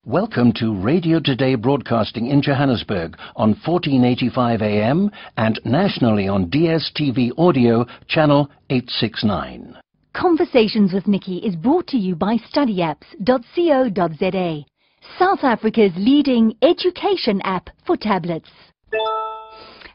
Welcome to Radio Today broadcasting in Johannesburg on 1485 AM and nationally on DSTV Audio Channel 869. Conversations with Niki is brought to you by studyapps.co.za, South Africa's leading education app for tablets.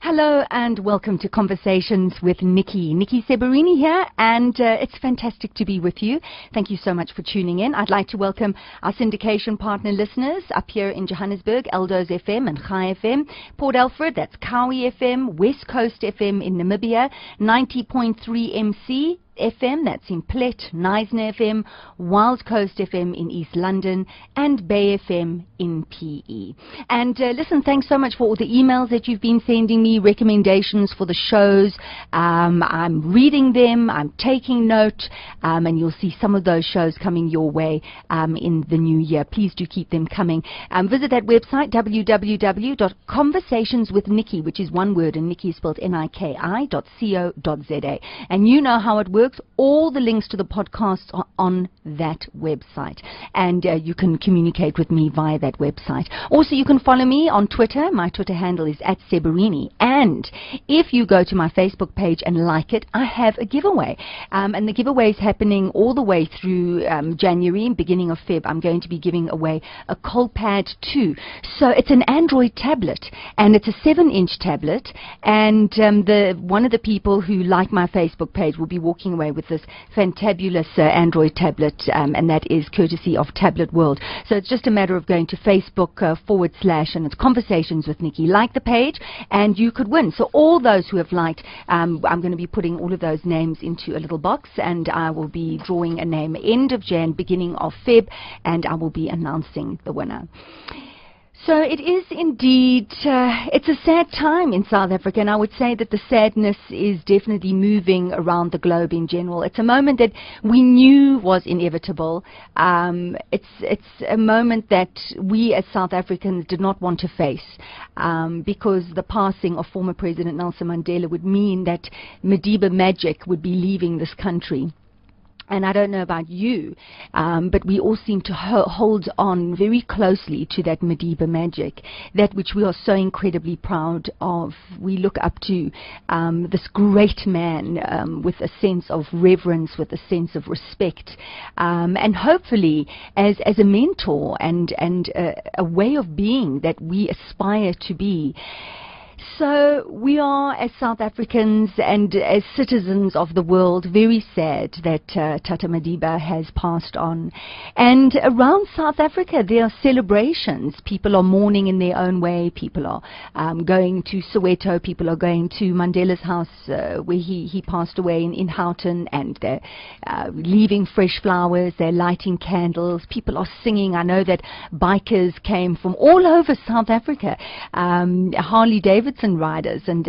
Hello and welcome to Conversations with Niki. Niki Seberini here, and it's fantastic to be with you. Thank you so much for tuning in. I'd like to welcome our syndication partner listeners up here in Johannesburg, Eldo's FM and Chai FM, Port Alfred, that's Kawi FM, West Coast FM in Namibia, 90.3 MC FM, that's in Plet, Knysna FM, Wild Coast FM in East London, and Bay FM in PE. And listen, thanks so much for all the emails that you've been sending me, recommendations for the shows. I'm reading them, I'm taking note, and you'll see some of those shows coming your way in the new year. Please do keep them coming. Visit that website, www.conversationswithniki, which is one word, and Niki is spelled Niki.co.za. And you know how it works. All the links to the podcasts are on that website, and you can communicate with me via that website. Also, you can follow me on Twitter. My Twitter handle is @Seberini, and if you go to my Facebook page and like it, I have a giveaway, and the giveaway is happening all the way through January and beginning of Feb. I'm going to be giving away a Colpad 2. So it's an Android tablet, and it's a 7-inch tablet, and one of the people who like my Facebook page will be walking away with this fantabulous Android tablet, and that is courtesy of Tablet World. So it's just a matter of going to Facebook / and it's Conversations with Niki. Like the page and you could win. So all those who have liked, I'm going to be putting all of those names into a little box, and I will be drawing a name end of Jan, beginning of Feb, and I will be announcing the winner. So it is indeed, it's a sad time in South Africa, and I would say that the sadness is definitely moving around the globe in general. It's a moment that we knew was inevitable. It's a moment that we as South Africans did not want to face, because the passing of former President Nelson Mandela would mean that Madiba magic would be leaving this country. And I don't know about you, but we all seem to hold on very closely to that Madiba magic, that which we are so incredibly proud of. We look up to this great man with a sense of reverence, with a sense of respect, and hopefully as a mentor and a way of being that we aspire to be. So we are, as South Africans and as citizens of the world, very sad that Tata Madiba has passed on. And around South Africa, there are celebrations. People are mourning in their own way. People are going to Soweto. People are going to Mandela's house where he passed away in Houghton, and they're leaving fresh flowers. They're lighting candles. People are singing. I know that bikers came from all over South Africa, Harley Davidson riders, and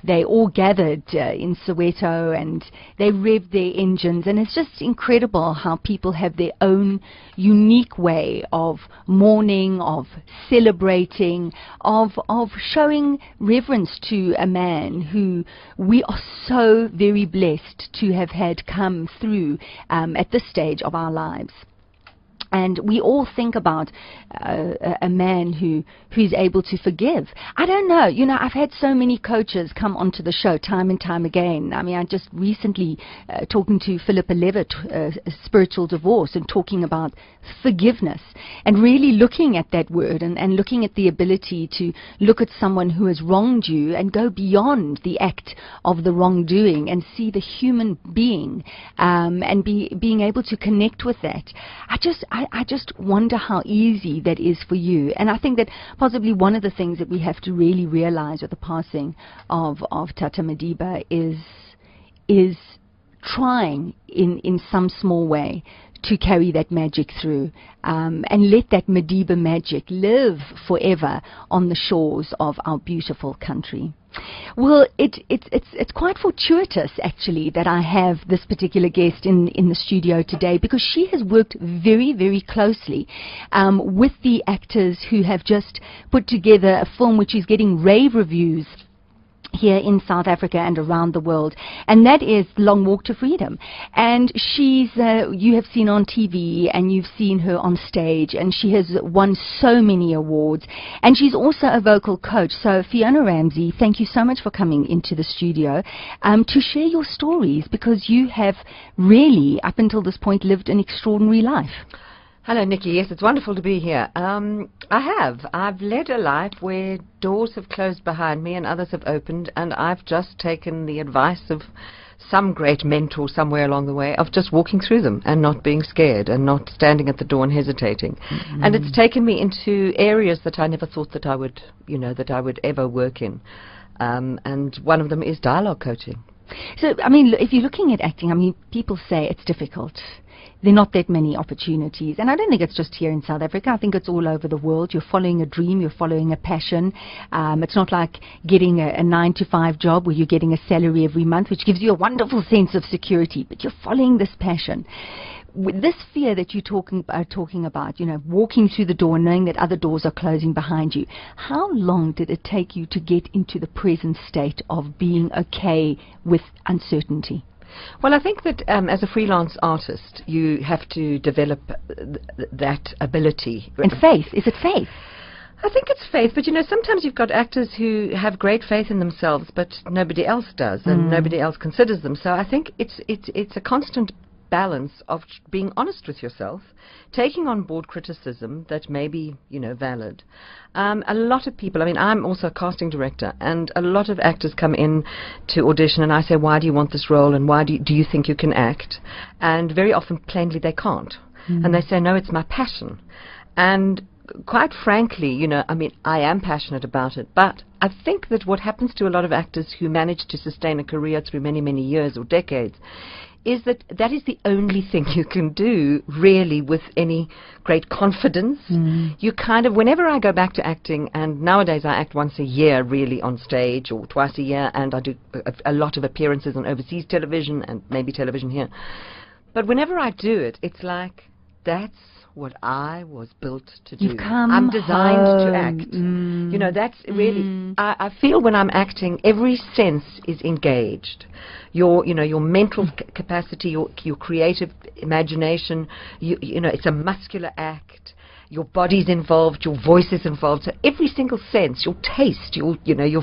they all gathered in Soweto, and they revved their engines, and it's just incredible how people have their own unique way of mourning, of celebrating, of showing reverence to a man who we are so very blessed to have had come through at this stage of our lives. And we all think about a man who's able to forgive. I don't know. You know, I've had so many coaches come onto the show time and time again. I mean, I just recently talking to Philippa Levitt, Spiritual Divorce, and talking about forgiveness, and really looking at that word and looking at the ability to look at someone who has wronged you and go beyond the act of the wrongdoing and see the human being, and being able to connect with that. I just wonder how easy that is for you. And I think that possibly one of the things that we have to really realize with the passing of Tata Madiba is trying in some small way to carry that magic through, and let that Madiba magic live forever on the shores of our beautiful country. Well, it's quite fortuitous, actually, that I have this particular guest in the studio today, because she has worked very, very closely with the actors who have just put together a film which is getting rave reviews here in South Africa and around the world, and that is Long Walk to Freedom. And she's, you have seen on TV, and you've seen her on stage, and she has won so many awards, and she's also a vocal coach. So Fiona Ramsay, thank you so much for coming into the studio to share your stories, because you have really, up until this point, lived an extraordinary life. Hello, Nikki. Yes, it's wonderful to be here. I've led a life where doors have closed behind me and others have opened, and I've just taken the advice of some great mentor somewhere along the way of just walking through them and not being scared and not standing at the door and hesitating. And it's taken me into areas that I never thought that I would, that I would ever work in. And one of them is dialogue coaching. So, I mean, if you're looking at acting, I mean, people say it's difficult. There are not that many opportunities, and I don't think it's just here in South Africa. I think it's all over the world. You're following a dream, you're following a passion. It's not like getting a 9-to-5 job where you're getting a salary every month, which gives you a wonderful sense of security, but you're following this passion. With this fear that you're talking about, walking through the door, knowing that other doors are closing behind you, how long did it take you to get into the present state of being okay with uncertainty? Well, I think that as a freelance artist, you have to develop that ability. And faith. Is it faith? I think it's faith, but sometimes you've got actors who have great faith in themselves, but nobody else does, and nobody else considers them. So I think it's a constant balance of being honest with yourself, taking on board criticism that may be, valid. A lot of people, I mean, I'm also a casting director, and a lot of actors come in to audition, and I say, why do you want this role, and why do you think you can act? And very often, plainly, they can't. And they say, no, it's my passion. And quite frankly, I mean, I am passionate about it, but I think that what happens to a lot of actors who manage to sustain a career through many, many years or decades is that is the only thing you can do, really, with any great confidence. You kind of, whenever I go back to acting, and nowadays I act once a year, really, on stage, or twice a year, and I do a lot of appearances on overseas television, and maybe television here. But whenever I do it, it's like, that's what I was built to do. I'm designed to act. That's really, I feel when I'm acting, every sense is engaged. Your mental capacity, your creative imagination, it's a muscular act. Your body's involved, your voice is involved. So every single sense, your taste, your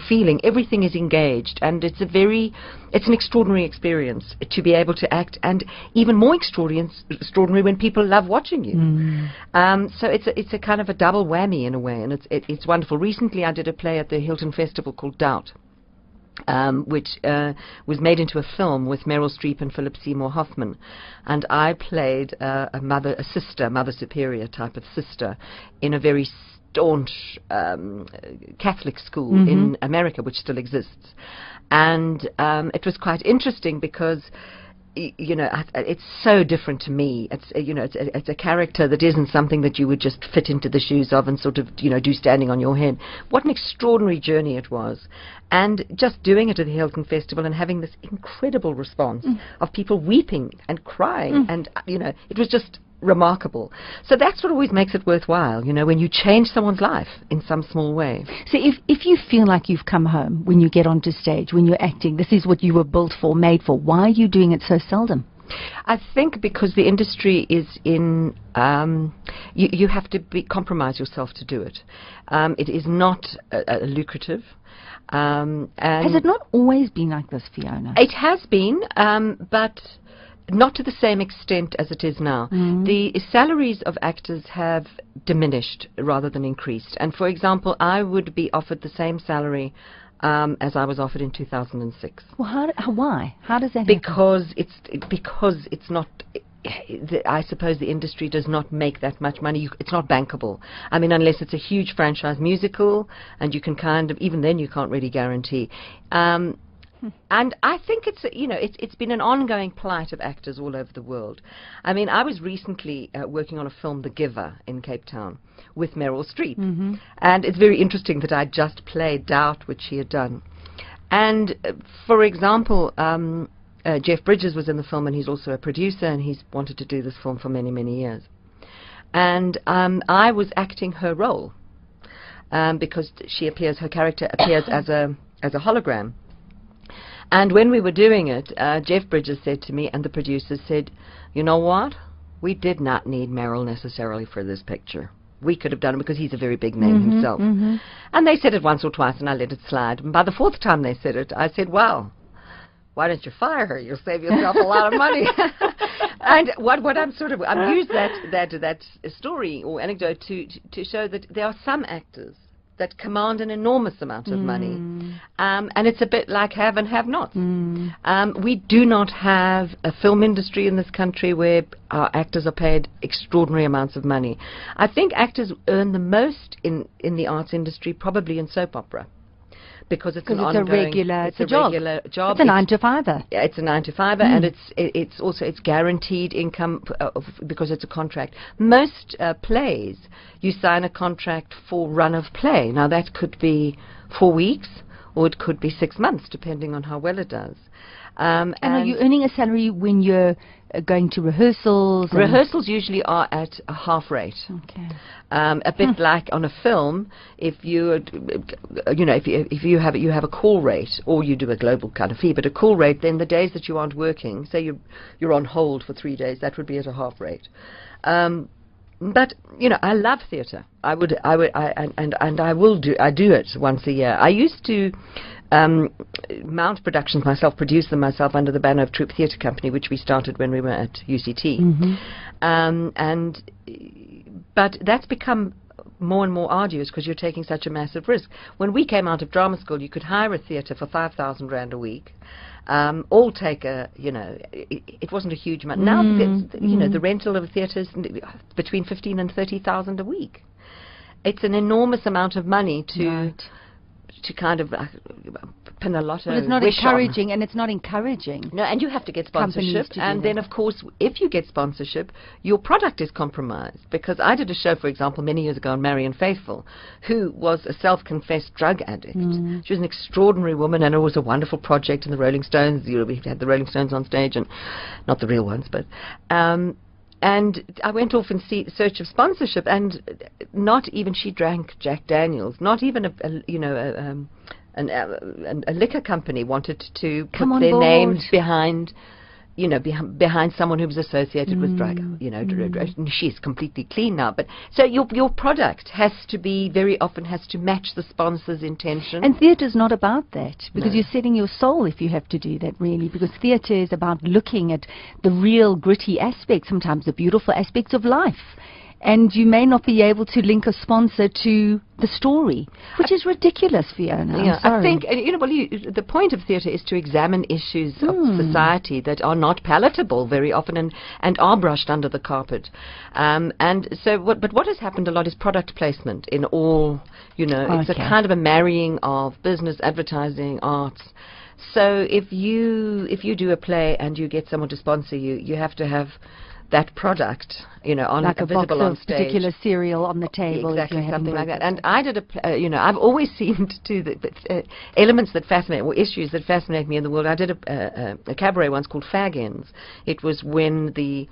feeling, everything is engaged, and it's an extraordinary experience to be able to act, and even more extraordinary when people love watching you. So it's a kind of a double whammy in a way, and it's wonderful. Recently, I did a play at the Hilton Festival called Doubt, which was made into a film with Meryl Streep and Philip Seymour Hoffman, and I played a mother superior type of sister in a very staunch Catholic school in America, which still exists. And it was quite interesting because it's so different to me. It's a character that isn't something that you would just fit into the shoes of and sort of do standing on your head. What an extraordinary journey it was, and just doing it at the Hilton Festival and having this incredible response of people weeping and crying, and it was just remarkable. So that's what always makes it worthwhile, when you change someone's life in some small way. So if you feel like you've come home when you get onto stage, when you're acting, this is what you were built for, made for, why are you doing it so seldom? I think because the industry is in, you have to compromise yourself to do it. It is not lucrative. And has it not always been like this, Fiona? It has been, but not to the same extent as it is now. The salaries of actors have diminished rather than increased. And for example, I would be offered the same salary as I was offered in 2006. Well, why? How does that happen? Because it's not. I suppose the industry does not make that much money. It's not bankable. I mean, unless it's a huge franchise musical, and you can kind of, even then you can't really guarantee. And I think it's been an ongoing plight of actors all over the world. I mean, I was recently working on a film, The Giver, in Cape Town with Meryl Streep. And it's very interesting that I just played Doubt, which she had done. And for example, Jeff Bridges was in the film, and he's also a producer, and he's wanted to do this film for many, many years. And I was acting her role because her character appears as a as a hologram. And when we were doing it, Jeff Bridges said to me, and the producers said, you know what? We did not need Meryl necessarily for this picture. We could have done it because he's a very big name himself. And they said it once or twice, and I let it slide. And by the fourth time they said it, I said, well, why don't you fire her? You'll save yourself a lot of money. And what I've used that story or anecdote to show that there are some actors that command an enormous amount of money. And it's a bit like have and have nots. We do not have a film industry in this country where our actors are paid extraordinary amounts of money. I think actors earn the most in the arts industry probably in soap opera. Because it's a regular job. It's a 9-to-5er. Yeah, it's a 9-to-5er, and it's also guaranteed income because it's a contract. Most plays, you sign a contract for run of play. Now that could be 4 weeks, or it could be 6 months, depending on how well it does. And are you earning a salary when you're going to rehearsals? Rehearsals usually are at a half rate. Okay. A bit like on a film, if you have a call rate, or you do a global kind of fee, but a call rate, then the days that you aren't working, say you're on hold for 3 days, that would be at a half rate. But I love theatre. I do it once a year. I used to mount productions myself, produce them myself under the banner of Troupe Theatre Company, which we started when we were at UCT. But that's become more and more arduous because you're taking such a massive risk. When we came out of drama school, you could hire a theatre for 5,000 rand a week. All take it wasn't a huge amount. Now, the rental of a theatre is between 15 and 30,000 a week. It's an enormous amount of money to kind of pin a lot of. Well, it's not encouraging, and it's not encouraging. No, and you have to get sponsorship, and then of course, if you get sponsorship, your product is compromised. Because I did a show, for example, many years ago on Marianne Faithfull, who was a self-confessed drug addict. She was an extraordinary woman, and it was a wonderful project. And the Rolling Stones, we had the Rolling Stones on stage, and not the real ones, but. And I went off in search of sponsorship, and not even she drank Jack Daniels. Not even a liquor company wanted to put their names behind, behind someone who was associated with drug. She's completely clean now. But so your product has to be very often has to match the sponsor's intention. And theatre's not about that, because you're selling your soul if you have to do that, really. Because theatre is about looking at the real gritty aspects, sometimes the beautiful aspects of life. And you may not be able to link a sponsor to the story, which is ridiculous, Fiona. Yeah, I think the point of theatre is to examine issues of society that are not palatable very often and are brushed under the carpet. And so, what has happened a lot is product placement in all. It's a kind of a marrying of business, advertising, arts. So if you do a play and you get someone to sponsor you, you have to have that product, on like a visible box on of stage, particular cereal on the table. Exactly, something like that. And I did I've always seemed to the elements that fascinate, or issues that fascinate me in the world. I did a cabaret once called Fag-Ins. It was when the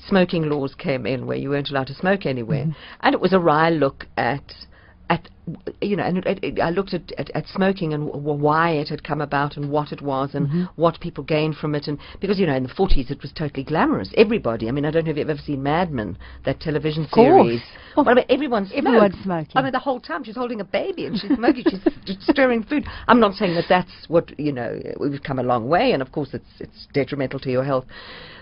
smoking laws came in, where you weren't allowed to smoke anywhere, and it was a wry look at I looked at smoking and why it had come about and what it was and what people gained from it. And because, in the 40s it was totally glamorous. Everybody, I don't know if you've ever seen Mad Men, that television series. Well, everyone's smoking. The whole time she's holding a baby and she's smoking, she's stirring food. I'm not saying that that's what, we've come a long way, and of course it's detrimental to your health.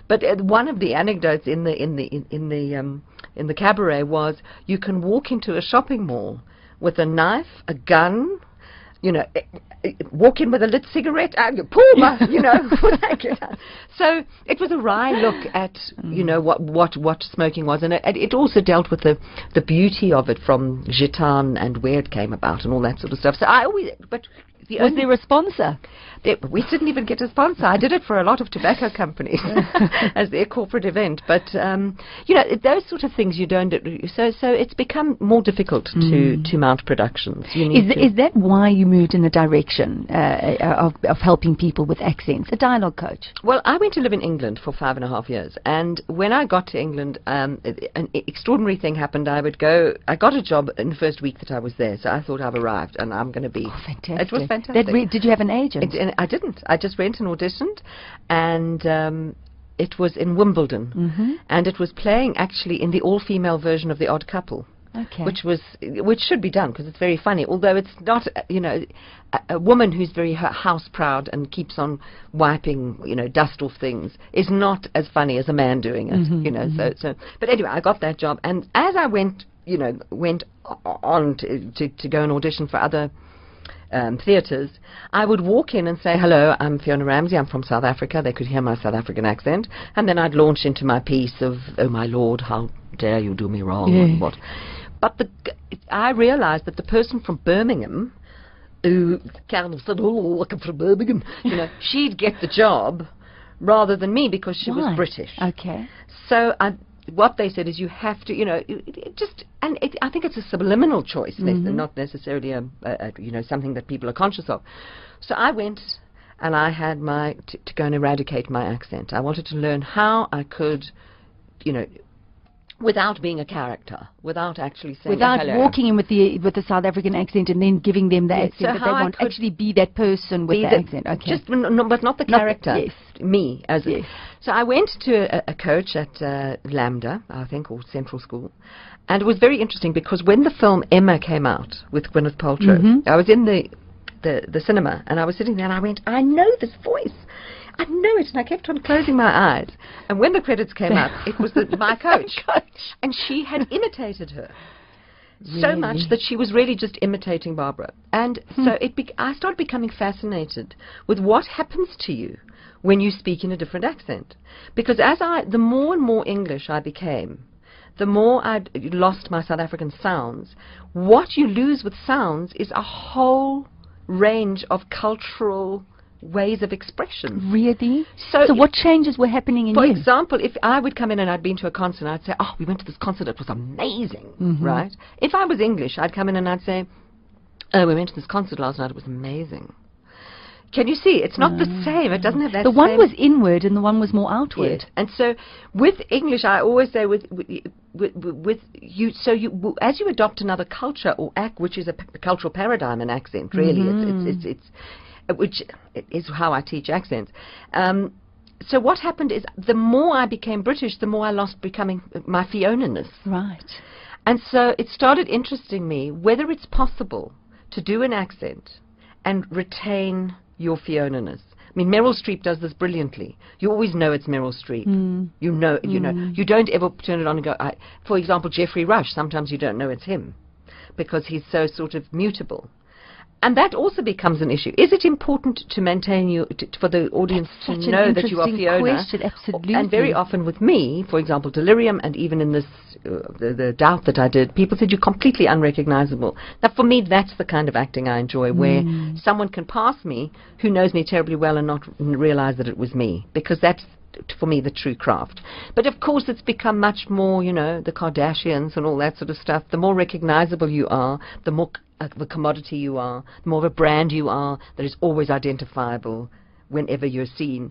But one of the anecdotes in the cabaret was you can walk into a shopping mall with a knife, a gun, walk in with a lit cigarette, and you pull my, So it was a wry look at, what smoking was, and it also dealt with the beauty of it from Gitane and where it came about and all that sort of stuff. So was there a sponsor? We didn't even get a sponsor. I did it for a lot of tobacco companies as their corporate event. But, those sort of things you don't do. So it's become more difficult to mount productions. Is that why you moved in the direction of helping people with accents, a dialogue coach? Well, I went to live in England for 5.5 years. And when I got to England, an extraordinary thing happened. I got a job in the first week that I was there. So I thought I've arrived and I'm going to be... Oh, fantastic. It was fantastic. Did you have an agent? I didn't. I just went and auditioned, and it was in Wimbledon, and it was playing actually in the all-female version of The Odd Couple. Okay. Which should be done because it's very funny. Although it's not, a woman who's very house proud and keeps on wiping, dust off things is not as funny as a man doing it. So. But anyway, I got that job, and as I went on to go and audition for other theatres, I would walk in and say, "Hello, I'm Fiona Ramsay. I'm from South Africa." They could hear my South African accent, and then I'd launch into my piece of, "Oh my Lord, how dare you do me wrong?" and what. But I realized that the person from Birmingham, who kind of said, "Oh, I'm from Birmingham," she'd get the job rather than me because she was British. Okay. So what they said is, you have to, I think it's a subliminal choice, not necessarily something that people are conscious of. So I went and I had to go and eradicate my accent. I wanted to learn how I could, without being a character, without actually saying hello. Walking in with the South African accent and then giving them the accent, so that they want actually be that person with the accent. Okay. But not the character. Me as So I went to a coach at Lambda, I think, or Central School, and it was very interesting because when the film Emma came out with Gwyneth Paltrow, I was in the cinema and I was sitting there and I went, "I know this voice. I know it," and I kept on closing my eyes. And when the credits came up, it was my coach, and she had imitated her so much that she was really just imitating Barbara. And so I started becoming fascinated with what happens to you when you speak in a different accent, because the more and more English I became, the more I lost my South African sounds. What you lose with sounds is a whole range of cultural ways of expression. Really? So what changes were happening in you? For example, if I would come in and I'd been to a concert, and I'd say, "Oh, we went to this concert, it was amazing," right? If I was English, I'd come in and I'd say, "Oh, we went to this concert last night, it was amazing." Can you see? It's not the same. It doesn't have that. The one was inward and the one was more outward. Yes. And so with English, I always say with you, as you adopt another culture or act, which is a cultural paradigm, an accent, really, it's which is how I teach accents. So what happened is, the more I became British, the more I lost becoming my Fiona-ness. Right. And so it started interesting me whether it's possible to do an accent and retain your Fiona-ness. I mean, Meryl Streep does this brilliantly. You always know it's Meryl Streep. You know. You don't ever turn it on and go, for example, Geoffrey Rush, sometimes you don't know it's him because he's so sort of mutable. And that also becomes an issue. Is it important to maintain for the audience to know that you are Fiona? Question, absolutely. And very often with me, for example, Delirium, and even in this, the Doubt that I did, people said you're completely unrecognizable. Now, for me, that's the kind of acting I enjoy, where someone can pass me who knows me terribly well and not realize that it was me, because that's, for me, the true craft. But of course it's become much more, the Kardashians and all that sort of stuff. The more recognizable you are, the more the commodity you are, the more of a brand you are that is always identifiable whenever you're seen,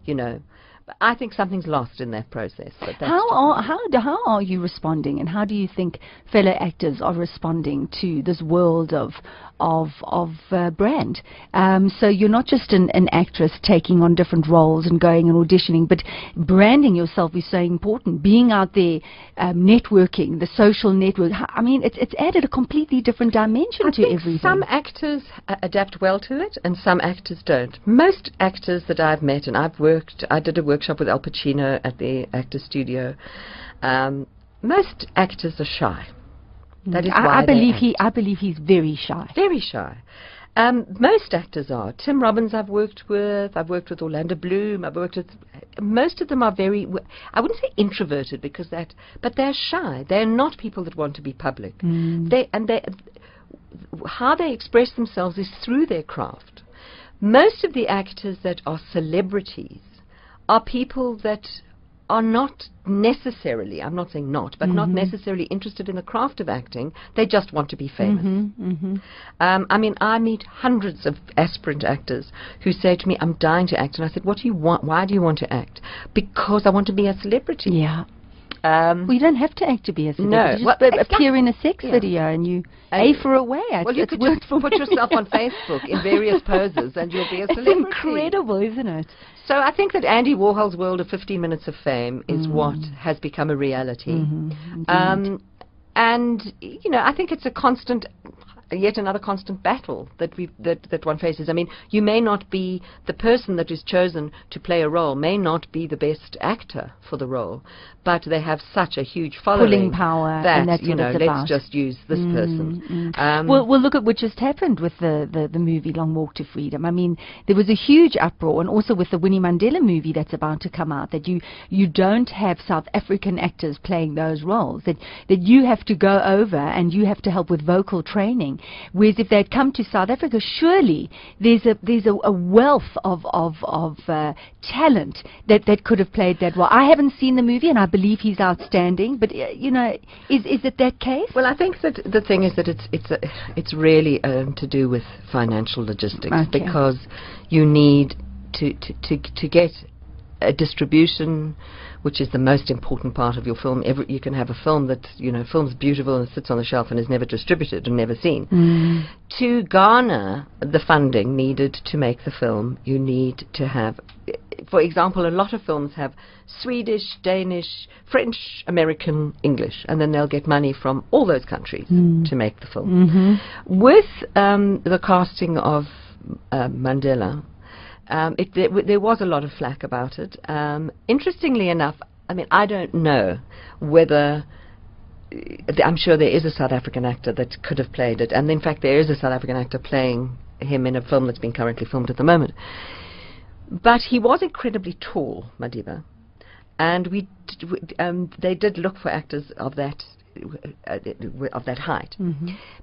But I think something's lost in that process. But how are you responding, and how do you think fellow actors are responding to this world of brand? So you're not just an actress taking on different roles and going and auditioning, but branding yourself is so important. Being out there, networking, the social network. I mean, it's added a completely different dimension to everything. Some actors adapt well to it, and some actors don't. Most actors that I've met, and I did a workshop with Al Pacino at the Actors Studio. Most actors are shy. That is why I believe he's very shy. Very shy. Most actors are. Tim Robbins I've worked with Orlando Bloom, most of them are very, I wouldn't say introverted, but they're shy. They're not people that want to be public. How they express themselves is through their craft. Most of the actors that are celebrities are people that are not necessarily, I'm not saying not, but not necessarily interested in the craft of acting. They just want to be famous. I mean, I meet hundreds of aspirant actors who say to me, "I'm dying to act." And I said, "What do you want? Why do you want to act?" "Because I want to be a celebrity." Yeah. Well, you don't have to act to be a celebrity. No. You Well, just appear in a sex yeah. video and you And A for away. Well, you could just put yourself on Facebook in various poses and you'll be a celebrity. It's incredible, isn't it? So I think that Andy Warhol's world of 15 minutes of fame is what has become a reality. And, you know, I think it's a constant, yet another constant battle that one faces. I mean, you may not be, the person that is chosen to play a role may not be the best actor for the role, but they have such a huge following. Pulling power, that, and that's you what know, it's let's about. just use this person. Well, look at what just happened with the movie Long Walk to Freedom. I mean, there was a huge uproar, and also with the Winnie Mandela movie that's about to come out, that you don't have South African actors playing those roles, that you have to go over and you have to help with vocal training. Whereas if they'd come to South Africa, surely there's a wealth of talent that could have played that role. I haven't seen the movie, and I believe he's outstanding. But you know, is it that case? Well, I think that the thing is that it's really to do with financial logistics, because you need to get a distribution, which is the most important part of your film. You can have a film that, you know, film's beautiful and sits on the shelf and is never distributed and never seen. To garner the funding needed to make the film, you need to have, for example, a lot of films have Swedish, Danish, French, American, English, and then they'll get money from all those countries to make the film. With the casting of Mandela, there was a lot of flack about it. Interestingly enough, I mean, I don't know whether, I'm sure there is a South African actor that could have played it, and in fact there is a South African actor playing him in a film that's been currently filmed at the moment. But he was incredibly tall, Madiba, and they did look for actors of that height.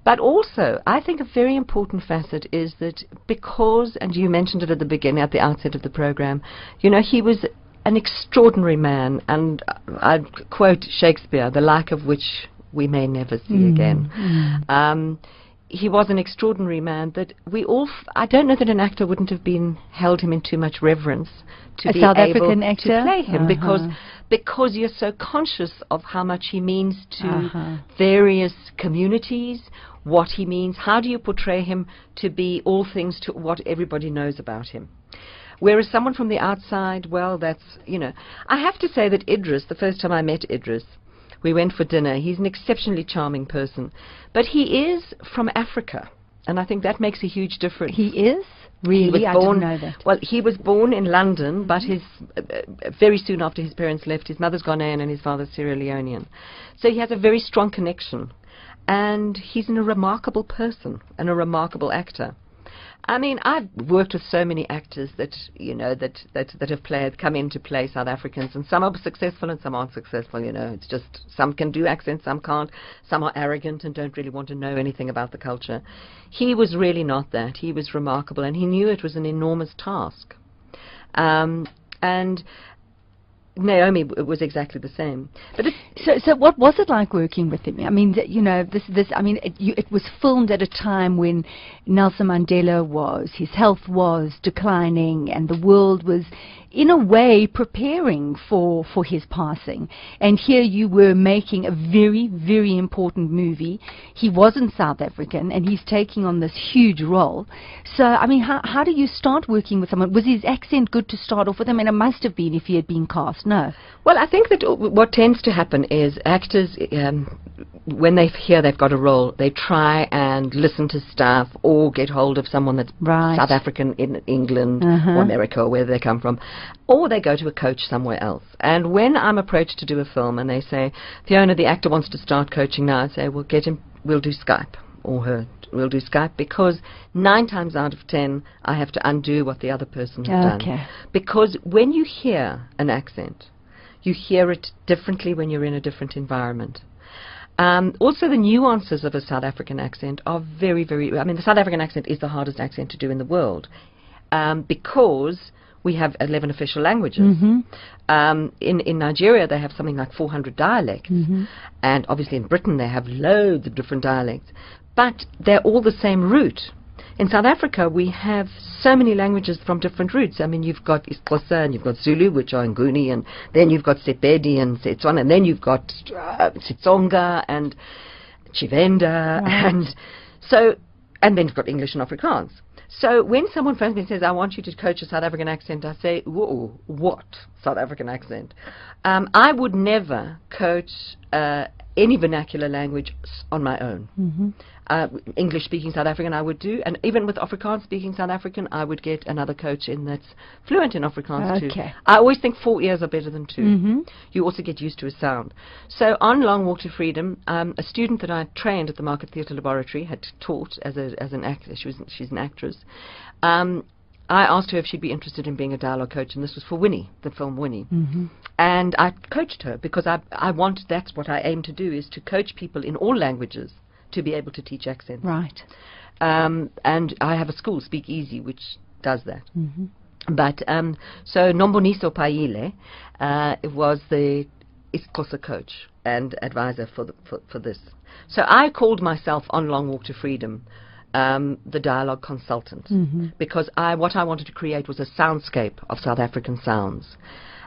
But also, I think a very important facet is that because, and you mentioned it at the beginning, at the outset of the program, you know, he was an extraordinary man, and I'd quote Shakespeare, the like of which we may never see again. He was an extraordinary man that we all, I don't know that an actor wouldn't have held him in too much reverence to be South able African to actor? play him, because you're so conscious of how much he means to various communities, what he means, how do you portray him to be all things to what everybody knows about him. Whereas someone from the outside, well, that's, you know, I have to say that Idris, the first time I met Idris, we went for dinner. He's an exceptionally charming person, but he is from Africa, and I think that makes a huge difference. He is? Really? I didn't know that. Well, he was born in London, but very soon after his parents left, his mother's Ghanaian and his father's Sierra Leonean. So he has a very strong connection, and he's a remarkable person and a remarkable actor. I mean, I've worked with so many actors that, you know, that have come in to play South Africans, and some are successful and some aren't successful, you know. It's just, some can do accents, some can't, some are arrogant and don't really want to know anything about the culture. He was really not that. He was remarkable, and he knew it was an enormous task. And Naomi was exactly the same. But so what was it like working with him? I mean, you know, I mean, it was filmed at a time when Nelson Mandela his health was declining, and the world was, in a way, preparing for his passing. And here you were making a very, very important movie. He wasn't South African, and he's taking on this huge role. So, I mean, how do you start working with someone? Was his accent good to start off with? I mean, it must have been if he had been cast. No. Well, I think that what tends to happen is actors, when they hear they've got a role, they try and listen to staff or get hold of someone that's South African in England or America or wherever they come from, or they go to a coach somewhere else. And when I'm approached to do a film and they say, Fiona, the actor wants to start coaching now, I say, well, get him, we'll do Skype, or her, we'll do Skype, because 9 times out of 10 I have to undo what the other person has done. Because when you hear an accent, you hear it differently when you're in a different environment. Also, the nuances of a South African accent are very, very, I mean, the South African accent is the hardest accent to do in the world, because we have 11 official languages. In Nigeria, they have something like 400 dialects. And obviously in Britain, they have loads of different dialects. But they're all the same root. in South Africa, we have so many languages from different roots. I mean, you've got isiXhosa and you've got Zulu, which are Nguni, and then you've got Sepedi and Setswana, and then you've got Setsonga and Chivenda, and then you've got English and Afrikaans. So when someone phones me and says, I want you to coach a South African accent, I say, whoa, what South African accent? I would never coach any vernacular language on my own. Mm-hmm. English-speaking South African I would do, and even with Afrikaans-speaking South African, I would get another coach in that's fluent in Afrikaans too. I always think 4 ears are better than 2. Mm-hmm. You also get used to a sound. So on Long Walk to Freedom, a student that I trained at the Market Theatre Laboratory had taught as an actor. She's an actress. I asked her if she'd be interested in being a dialogue coach, and this was for Winnie, the film Winnie. Mm-hmm. And I coached her because that's what I aim to do, is to coach people in all languages to be able to teach accents. Right. And I have a school, Speak Easy, which does that. Mm-hmm. But so Nomboniso Paile was the isiXhosa coach and advisor for this. So I called myself on Long Walk to Freedom the dialogue consultant, mm-hmm. because what I wanted to create was a soundscape of South African sounds.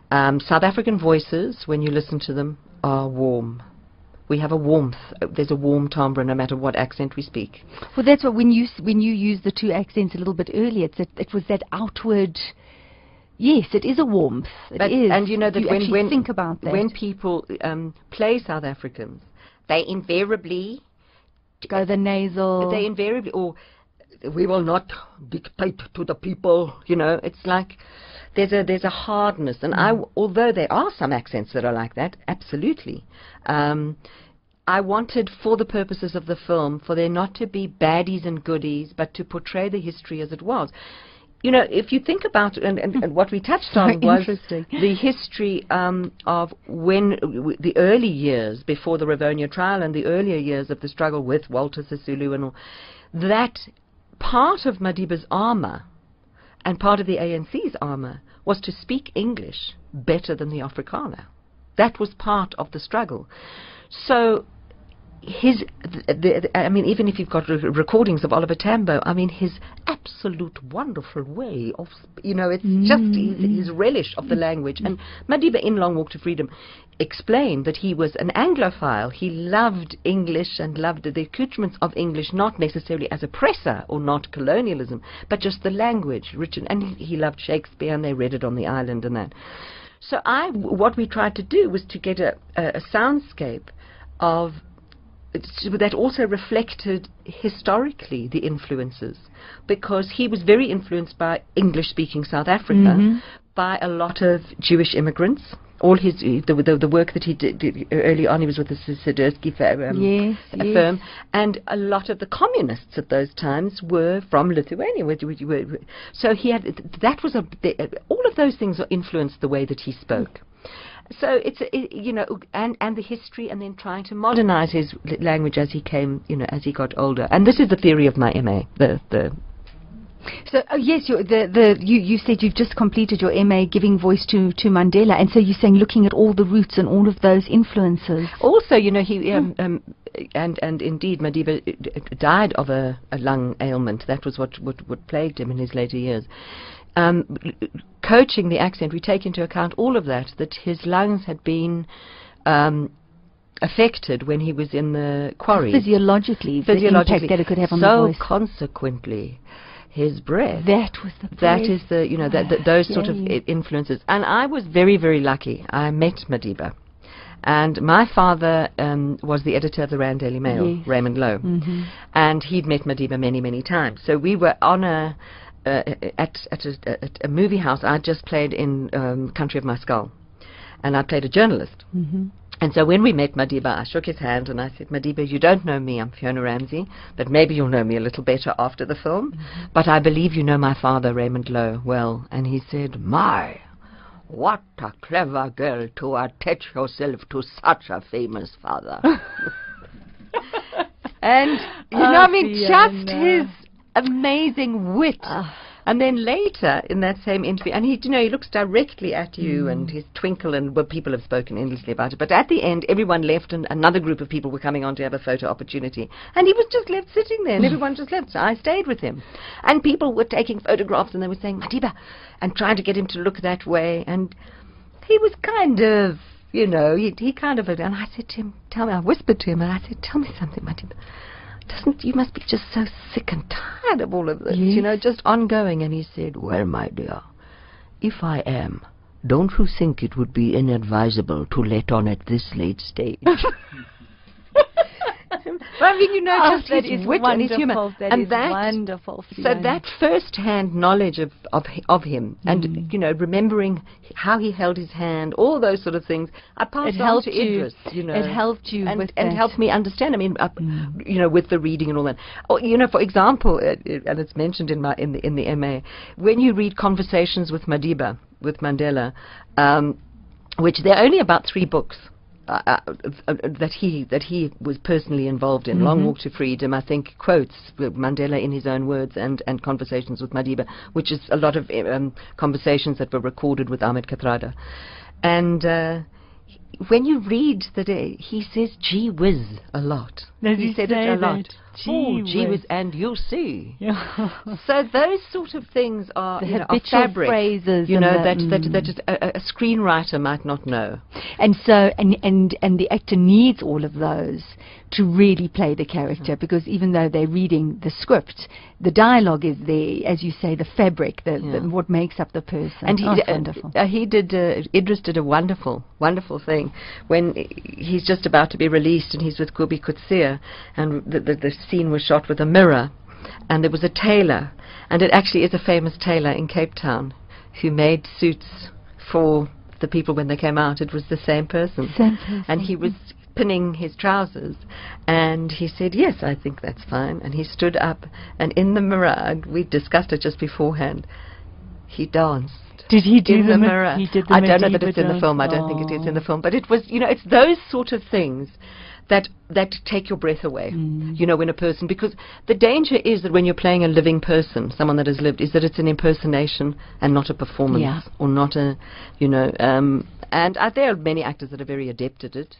South African voices, when you listen to them, are warm. We have a warmth. There's a warm timbre no matter what accent we speak. Well, that's what when you used the 2 accents a little bit earlier, it was that outward. Yes, it is a warmth. It is. And you know that when think about that, when people play South Africans, they invariably go the nasal. They invariably, or we will not dictate to the people. You know, it's like there's a hardness, and although there are some accents that are like that, absolutely. I wanted, for the purposes of the film, for there not to be baddies and goodies, but to portray the history as it was. You know, if you think about, and what we touched on was the history of when the early years before the Rivonia trial and the earlier years of the struggle with Walter Sisulu and all, that part of Madiba's armour and part of the ANC's armour was to speak English better than the Afrikaner. That was part of the struggle. So I mean, even if you've got recordings of Oliver Tambo, I mean, his absolute wonderful way of, you know, it's just his relish of the language. And Madiba in Long Walk to Freedom explained that he was an Anglophile. He loved English and loved the accoutrements of English, not necessarily as oppressor or not colonialism, but just the language, rich, and he loved Shakespeare, and they read it on the island and that. So what we tried to do was to get a soundscape of that also reflected historically the influences, because he was very influenced by English-speaking South Africa, by a lot of Jewish immigrants. All the work that he did early on, he was with the Sidursky firm, and a lot of the communists at those times were from Lithuania. So he had all of those things influenced the way that he spoke. So you know, and the history, and then trying to modernize his language as he came, you know, as he got older. And this is the theory of my MA. So yes, you said you've just completed your MA giving voice to Mandela, and so you're saying looking at all the roots and all of those influences. Also, you know, he and indeed Madiba died of a lung ailment. That was what plagued him in his later years. Coaching the accent, we take into account all of that his lungs had been affected when he was in the quarry. Physiologically, the impact that it could have on the voice. So consequently, his breath. That was the breath. That is the, you know, those sort of influences. And I was very, very lucky. I met Madiba. And my father was the editor of the Rand Daily Mail, Raymond Lowe. And he'd met Madiba many, many times. So we were on at a movie house. I just played in Country of My Skull, and I played a journalist. And so when we met Madiba, I shook his hand and I said, Madiba, you don't know me, I'm Fiona Ramsay, but maybe you'll know me a little better after the film. But I believe you know my father, Raymond Lowe, well. And he said, my, what a clever girl to attach yourself to such a famous father. And, you know, I mean, just his amazing wit. And then later in that same interview, and he looks directly at you, and his twinkle, and people have spoken endlessly about it. But at the end, everyone left, and another group of people were coming on to have a photo opportunity, and he was just left sitting there, and everyone just left. So I stayed with him, and people were taking photographs, and they were saying Madiba, and trying to get him to look that way, and he was kind of, he kind of, and I said to him, I whispered to him, and I said, tell me something, Madiba. You must be just so sick and tired of all of this, just ongoing. And he said, well, my dear, if I am, don't you think it would be inadvisable to let on at this late stage? Well, I mean, just that is wit and his humor. That is wonderful. So that first-hand knowledge of him, and remembering how he held his hand, all those sort of things, I passed on to Idris. It helped you and helped me understand. I mean, with the reading and all that. Or, for example, and it's mentioned in the MA, when you read Conversations with Mandela, which there are only about 3 books. That he was personally involved in. Long Walk to Freedom, I think, quotes Mandela in his own words, and Conversations with Madiba, which is a lot of conversations that were recorded with Ahmed Kathrada. And when you read he says gee whiz a lot. He said it a lot. Gee whiz, and you'll see. Yeah. So those sort of things are, are fabric, phrases, that a screenwriter might not know. And so, and the actor needs all of those to really play the character, because even though they're reading the script, the dialogue is there, as you say, the fabric, what makes up the person. And wonderful. Idris did a wonderful thing when he's just about to be released, and he's with Kubi Kutsia, and the scene was shot with a mirror, and there was a tailor, and it actually is a famous tailor in Cape Town who made suits for the people when they came out. It was the same person. And he was pinning his trousers, and he said, yes, I think that's fine. And he stood up, and in the mirror, we discussed it just beforehand, he danced. Did he do in the mirror? He did I don't know that it's in the film. I don't think it is in the film. But it was, it's those sort of things that take your breath away, when a person, because the danger is that when you're playing a living person, someone that has lived, is that it's an impersonation and not a performance, or not a, and there are many actors that are very adept at it.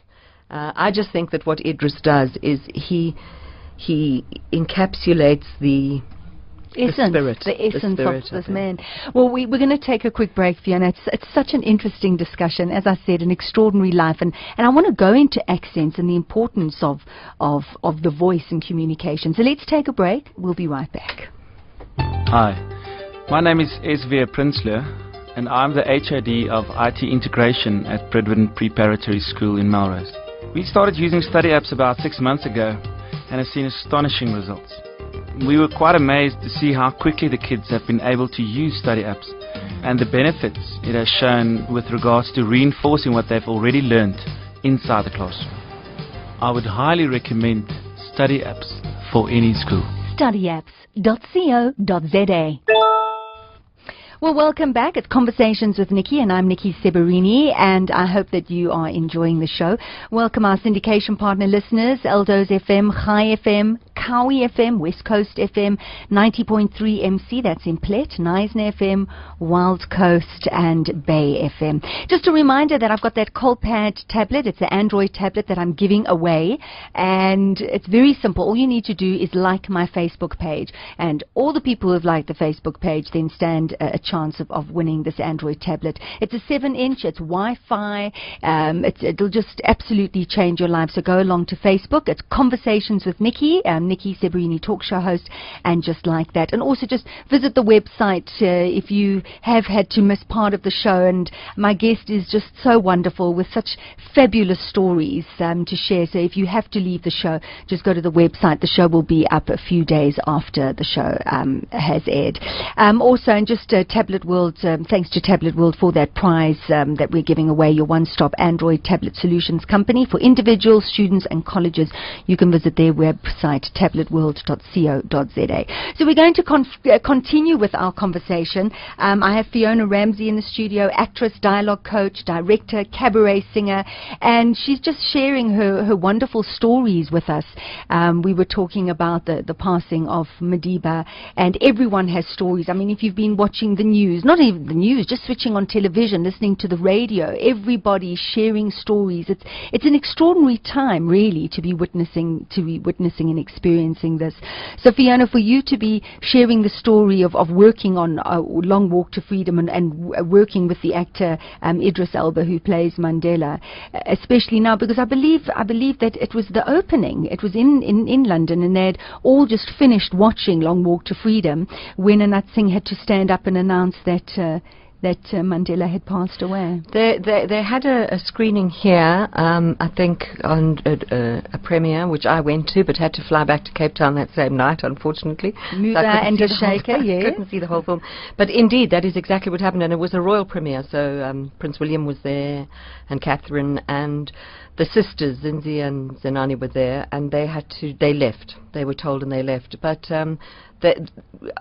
I just think that what Idris does is he encapsulates the essence of this man. Well, we're going to take a quick break, Fiona. It's such an interesting discussion. As I said, an extraordinary life, and I want to go into accents and the importance of the voice and communication. So let's take a break. We'll be right back. Hi, my name is Esvia Prinsloo, and I'm the HOD of IT Integration at Bridwin Preparatory School in Melrose. We started using study apps about 6 months ago and have seen astonishing results. We were quite amazed to see how quickly the kids have been able to use study apps and the benefits it has shown with regards to reinforcing what they've already learned inside the classroom. I would highly recommend study apps for any school. Studyapps.co.za. Well, welcome back. It's Conversations with Niki, and I'm Niki Seberini, and I hope that you are enjoying the show. Welcome our syndication partner listeners, Eldo's FM, Chai FM, Kawi FM, West Coast FM, 90.3 MC, that's in Plet, Knysna FM, Wild Coast, and Bay FM. Just a reminder that I've got that Colpad tablet. It's the Android tablet that I'm giving away, and it's very simple. All you need to do is like my Facebook page, and all the people who have liked the Facebook page then stand a chance of winning this Android tablet. It's a 7-inch, it's Wi-Fi, it'll just absolutely change your life. So go along to Facebook. It's Conversations with Niki, Niki Seberini, talk show host, and just like that. And also just visit the website if you have had to miss part of the show. And my guest is just so wonderful with such fabulous stories to share. So if you have to leave the show, just go to the website. The show will be up a few days after the show has aired. Also, and just Tablet World, thanks to Tablet World for that prize that we're giving away, your one-stop Android tablet solutions company for individuals, students and colleges. You can visit their website, tabletworld.co.za. So we're going to continue with our conversation. I have Fiona Ramsay in the studio, actress, dialogue coach, director, cabaret singer, and she's just sharing her wonderful stories with us. We were talking about the passing of Madiba, and everyone has stories. I mean, if you've been watching the news, not even the news, just switching on television, listening to the radio, everybody sharing stories. It's an extraordinary time, really, to be witnessing and experiencing this. So Fiona, for you to be sharing the story of working on Long Walk to Freedom and working with the actor Idris Elba, who plays Mandela, especially now, because I believe that it was the opening. It was in London, and they'd all just finished watching Long Walk to Freedom when Anat Singh had to stand up and announce that Mandela had passed away. They had a screening here, I think, on a premiere, which I went to, but had to fly back to Cape Town that same night, unfortunately. Musa and the Shaker, yes. I couldn't see the whole film. But indeed, that is exactly what happened, and it was a royal premiere, so Prince William was there, and Catherine, and the sisters, Zinzi and Zenani, were there, and they left. They were told and they left. But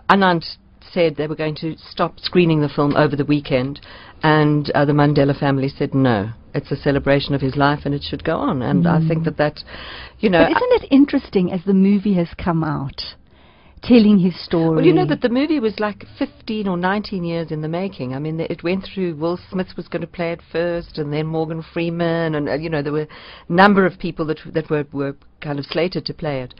Anand said they were going to stop screening the film over the weekend, and the Mandela family said no, it's a celebration of his life and it should go on. And I think that you know, but isn't it interesting as the movie has come out, telling his story? Well, you know that the movie was like 15 or 19 years in the making. I mean, it went through, Will Smith was going to play it first, and then Morgan Freeman, and you know, there were a number of people that were kind of slated to play it,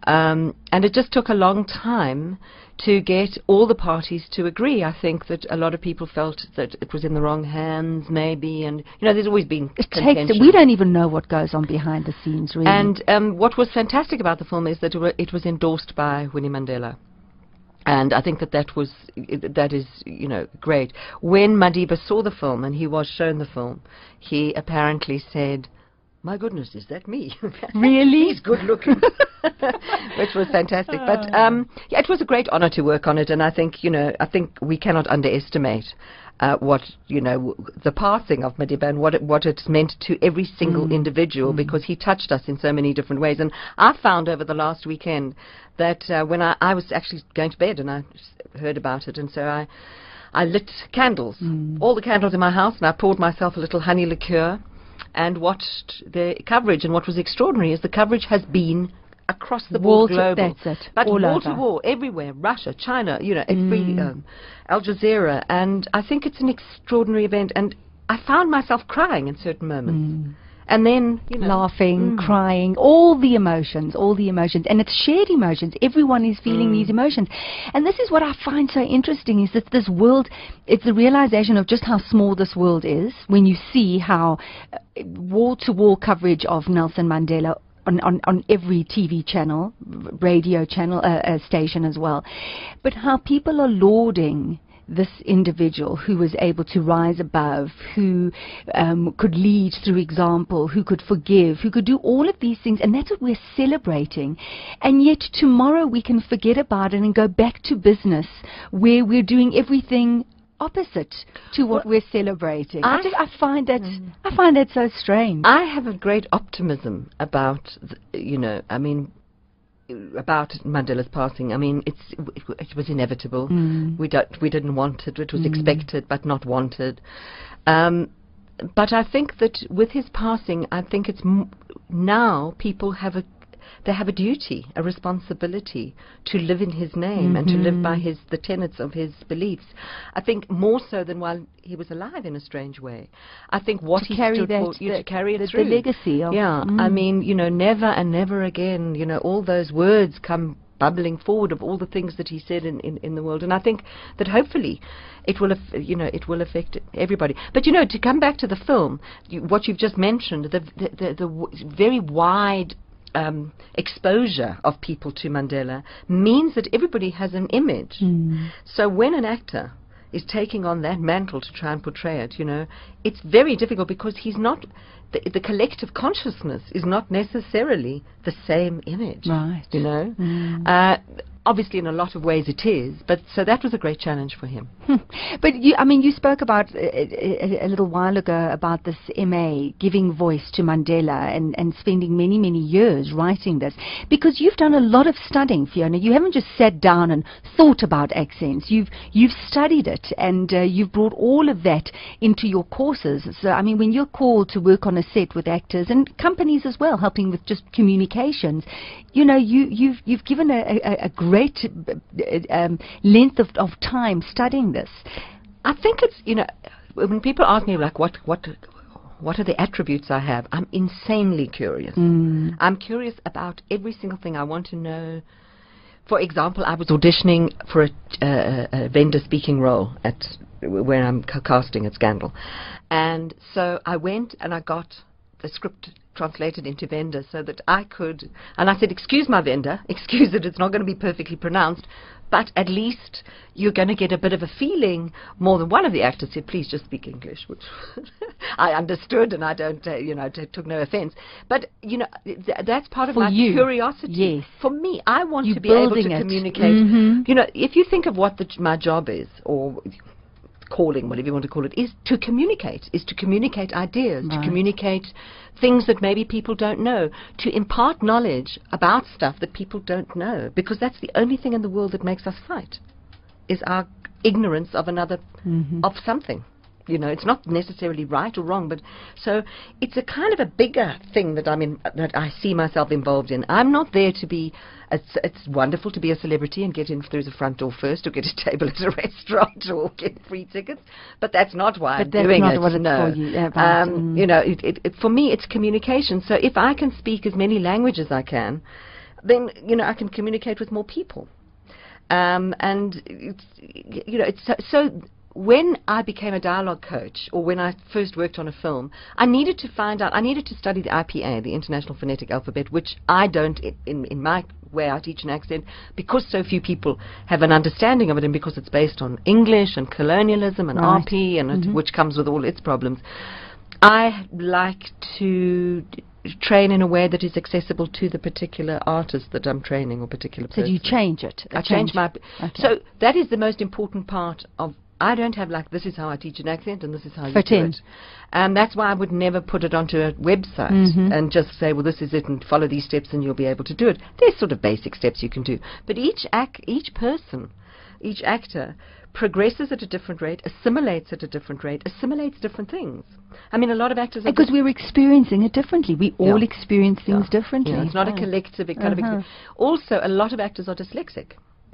and it just took a long time to get all the parties to agree. I think that a lot of people felt that it was in the wrong hands, maybe, and you know, there's always been contention. We don't even know what goes on behind the scenes, really. And what was fantastic about the film is that it was endorsed by Winnie Mandela. And I think that is, you know, great. When Madiba saw the film and he was shown the film, he apparently said, "My goodness, is that me?" Really? He's good looking. Which was fantastic. But yeah, it was a great honor to work on it, and I think, you know, we cannot underestimate what, you know, the passing of Madiba and what it's meant to every single individual, because he touched us in so many different ways. And I found over the last weekend that when I was actually going to bed and I heard about it, and so I lit candles, all the candles in my house, and I poured myself a little honey liqueur and watched the coverage. And what was extraordinary is the coverage has been across the board, global. That's it. But all wall over. to wall, everywhere, Russia, China, you know, every Al Jazeera, and I think it's an extraordinary event. And I found myself crying in certain moments. And then, you know, laughing, crying, all the emotions, and it's shared emotions. Everyone is feeling these emotions. And this is what I find so interesting, is that this world, it's the realization of just how small this world is when you see how wall-to-wall coverage of Nelson Mandela on every TV channel, radio channel, station as well. But how people are lauding this individual who was able to rise above, who could lead through example, who could forgive, who could do all of these things, and that's what we're celebrating. And yet tomorrow we can forget about it and go back to business where we're doing everything opposite to what we're celebrating. I find that so strange. I have a great optimism about, you know, I mean, about Mandela's passing. I mean, it was inevitable. We didn't want it. It was expected, but not wanted. But I think that with his passing, I think it's now people have a duty, a responsibility to live in his name and to live by the tenets of his beliefs. I think more so than while he was alive, in a strange way. I think what he stood for, to carry it through. The legacy of... Yeah, I mean, you know, never and never again, you know, all those words come bubbling forward of all the things that he said in the world. And I think that hopefully it will, it will affect everybody. But, you know, to come back to the film, what you've just mentioned, the very wide exposure of people to Mandela means that everybody has an image. So when an actor is taking on that mantle to try and portray it, you know, it's very difficult, because he's not, the collective consciousness is not necessarily the same image, right? You know, obviously in a lot of ways it is, but so that was a great challenge for him. But you spoke about a little while ago about this MA, giving voice to Mandela, and spending many, many years writing this, because you've done a lot of studying, Fiona. You haven't just sat down and thought about accents. You've studied it, and you've brought all of that into your courses. So, I mean, when you're called to work on a set with actors and companies as well, helping with just communications, you know, you've given a great length of time studying this. I think it's, you know, when people ask me, like, what are the attributes I have, I'm insanely curious. I'm curious about every single thing. I want to know. For example, I was auditioning for a vendor speaking role at where I'm casting at Scandal, and so I went and I got the script translated into vendor so that I could, and I said, excuse my vendor, excuse it, it's not going to be perfectly pronounced, but at least you're going to get a bit of a feeling. More than one of the actors said, please just speak English, which I understood, and I don't, took no offense. But, you know, that's part of my curiosity. Yes. For me, I want to be able to communicate. You know, if you think of what my job is, or calling, whatever you want to call it, is to communicate ideas, to communicate things that maybe people don't know, to impart knowledge about stuff that people don't know, because that's the only thing in the world that makes us fight, is our ignorance of another, of something. You know, it's not necessarily right or wrong, but so it's a kind of a bigger thing that that I see myself involved in. I'm not there to be. It's wonderful to be a celebrity and get in through the front door first, or get a table at a restaurant, or get free tickets. But that's not why I'm doing it. What it's for you. You know, for me, it's communication. So if I can speak as many languages as I can, then, you know, I can communicate with more people. And it's, you know, it's so. When I became a dialogue coach, or when I first worked on a film, I needed to study the IPA, the International Phonetic Alphabet, which I don't, in my way I teach an accent, because so few people have an understanding of it, and because it's based on English and colonialism and RP, and which comes with all its problems. I like to train in a way that is accessible to the particular artist that I'm training, or particular person. So you change it? I change my... Okay. So that is the most important part of... I don't have, like, this is how I teach an accent and this is how you do it. And that's why I would never put it onto a website and just say, well, this is it, and follow these steps and you'll be able to do it. There's sort of basic steps you can do. But each person, each actor progresses at a different rate, assimilates at a different rate, assimilates different things. I mean, a lot of actors... Because we're experiencing it differently. We all experience things differently. Yeah, it's not a collective kind of... Also, a lot and a lot of actors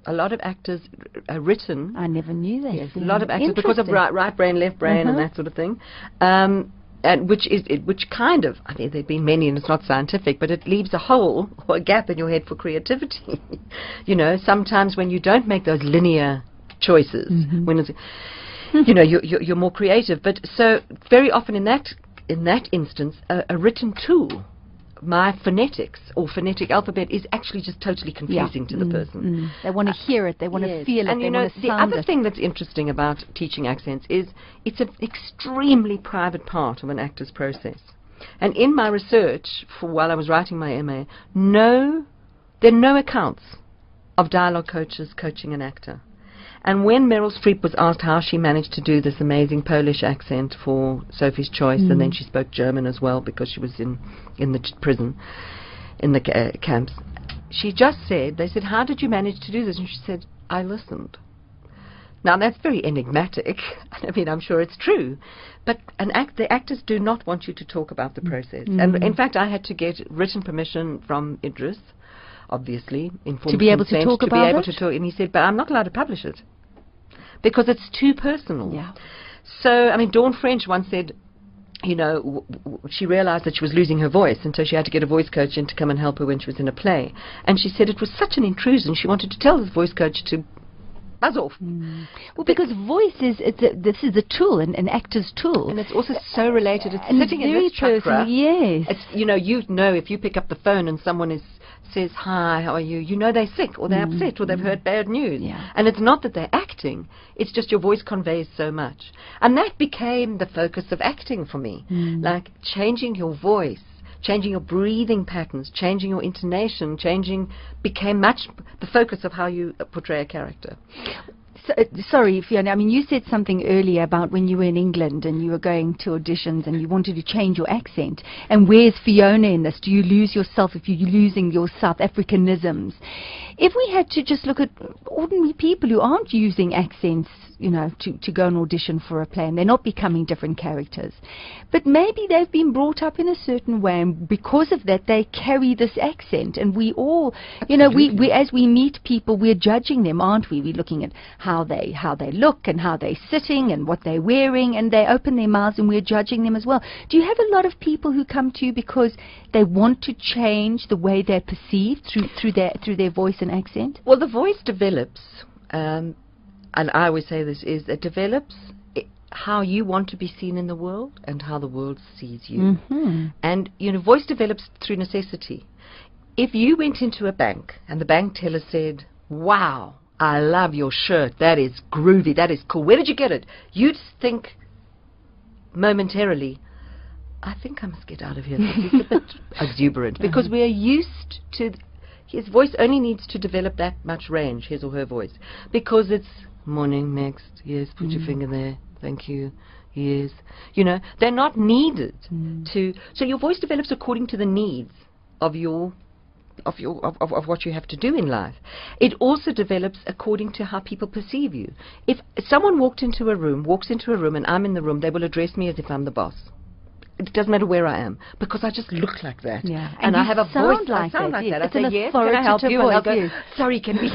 a lot of actors are written... I never knew that. Yes, a lot of actors, because of right brain, left brain, and that sort of thing. And which kind of, I mean, there've been many, and it's not scientific, but it leaves a hole or a gap in your head for creativity. You know, sometimes when you don't make those linear choices, when it's, you know, you're more creative. But so very often in that instance, a written tool, my phonetics or phonetic alphabet, is actually just totally confusing to the person. They want to hear it, they want to feel it, and they you know, want to the sound other thing that's interesting about teaching accents is it's an extremely private part of an actor's process. And in my research, while I was writing my MA, there are no accounts of dialogue coaches coaching an actor. And when Meryl Streep was asked how she managed to do this amazing Polish accent for Sophie's Choice, and then she spoke German as well because she was in the prison, in the camps, she just said, they said, how did you manage to do this? And she said, I listened. Now that's very enigmatic. I mean, I'm sure it's true. But the actors do not want you to talk about the process. And in fact, I had to get written permission from Idris, obviously, informed to be able to talk about it? And he said, but I'm not allowed to publish it because it's too personal. Yeah. So, I mean, Dawn French once said, you know, she realized that she was losing her voice, and so she had to get a voice coach in to come and help her when she was in a play. And she said it was such an intrusion, she wanted to tell this voice coach to buzz off. Well, because voice this is a tool, an actor's tool. And it's also so related. It's and sitting it's in this chakra. Yes. It's, you know if you pick up the phone and someone says, hi, how are you? You know they're sick, or they're upset, or they've heard bad news. Yeah. And it's not that they're acting, it's just your voice conveys so much. And that became the focus of acting for me. Like changing your voice changing your breathing patterns, changing your intonation, became much the focus of how you portray a character. So, sorry, Fiona, I mean, you said something earlier about when you were in England and you were going to auditions and you wanted to change your accent. And where's Fiona in this? Do you lose yourself if you're losing your South Africanisms? If we had to just look at ordinary people who aren't using accents, you know, to go and audition for a play, and they're not becoming different characters, but maybe they've been brought up in a certain way, and because of that they carry this accent, and we all, you know, we as we meet people, we're judging them, aren't we? We're looking at how they look and how they're sitting and what they're wearing, and they open their mouths and we're judging them as well. Do you have a lot of people who come to you because they want to change the way they're perceived through their voice and accent? Well, the voice develops, and I always say this, is it develops how you want to be seen in the world and how the world sees you. And, you know, voice develops through necessity. If you went into a bank and the bank teller said, "Wow, I love your shirt, that is groovy, that is cool, where did you get it?" You'd think momentarily, I think I must get out of here. He's a bit exuberant, because we are used to... His voice only needs to develop that much range, his or her voice, because it's morning, next, yes, put your finger there, thank you, yes. You know, they're not needed to... So your voice develops according to the needs of what you have to do in life. It also develops according to how people perceive you. If someone walks into a room and I'm in the room, they will address me as if I'm the boss. It doesn't matter where I am, because I just look like that. Yeah. And I have a voice. I sound like that. I It's say, an yes, can I help you? And they'll go, sorry, can we?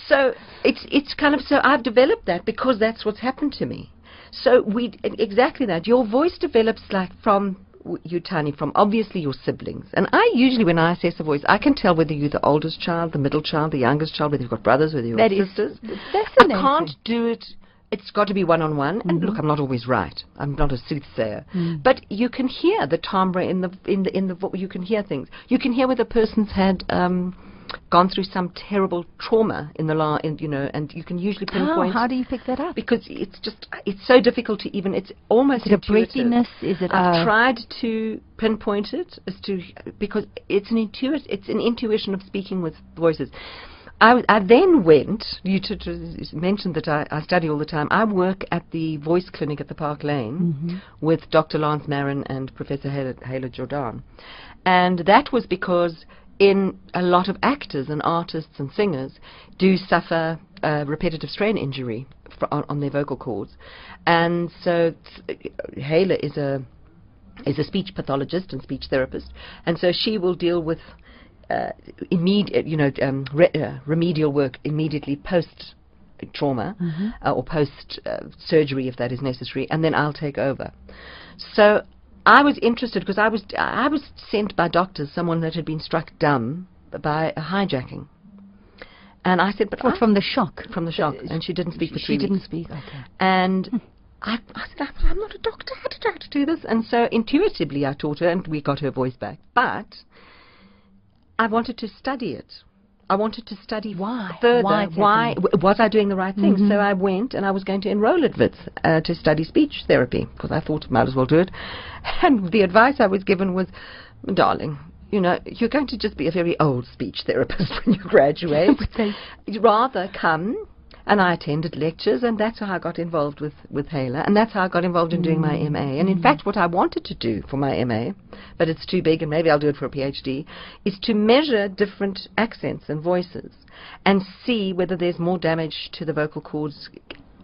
So it's kind of, so I've developed that because that's what's happened to me. So exactly that. Your voice develops like from you, Tiny, from obviously your siblings. And I usually, when I assess a voice, I can tell whether you're the oldest child, the middle child, the youngest child, whether you've got brothers, whether you've got sisters. I can't do it. It's got to be one-on-one. And look, I'm not always right. I'm not a soothsayer. But you can hear the timbre in the you can hear things. You can hear whether a person's had gone through some terrible trauma in the you know, and you can usually pinpoint. How do you pick that up? Because it's so difficult to even, it's almost is it a breathiness? Is it I've tried to pinpoint it because it's an intuition of speaking with voices. I then went, you mentioned that I study all the time. I work at the voice clinic at the Park Lane with Dr. Lance Marin and Professor Hala Jordan. And that was because in a lot of actors and artists and singers do suffer repetitive strain injury on their vocal cords. And so Hala is a speech pathologist and speech therapist. And so she will deal with immediate, remedial work immediately post trauma or post surgery, if that is necessary, and then I'll take over. So I was interested because I was sent by doctors, someone that had been struck dumb by a hijacking, and I said, "But from the shock, and she didn't speak for 3 weeks. She didn't speak. Okay, and. I said, I'm not a doctor. How did I do this? And so intuitively I taught her, and we got her voice back. But I wanted to study it. I wanted to study further. Why was I doing the right thing? So I went and I was going to enroll at Wits to study speech therapy because I thought I might as well do it. And the advice I was given was, darling, you know, you're going to just be a very old speech therapist when you graduate. You'd rather come. And I attended lectures, and that's how I got involved with Hala, and that's how I got involved in doing my MA. And in fact, what I wanted to do for my MA, but it's too big, and maybe I'll do it for a PhD, is to measure different accents and voices and see whether there's more damage to the vocal cords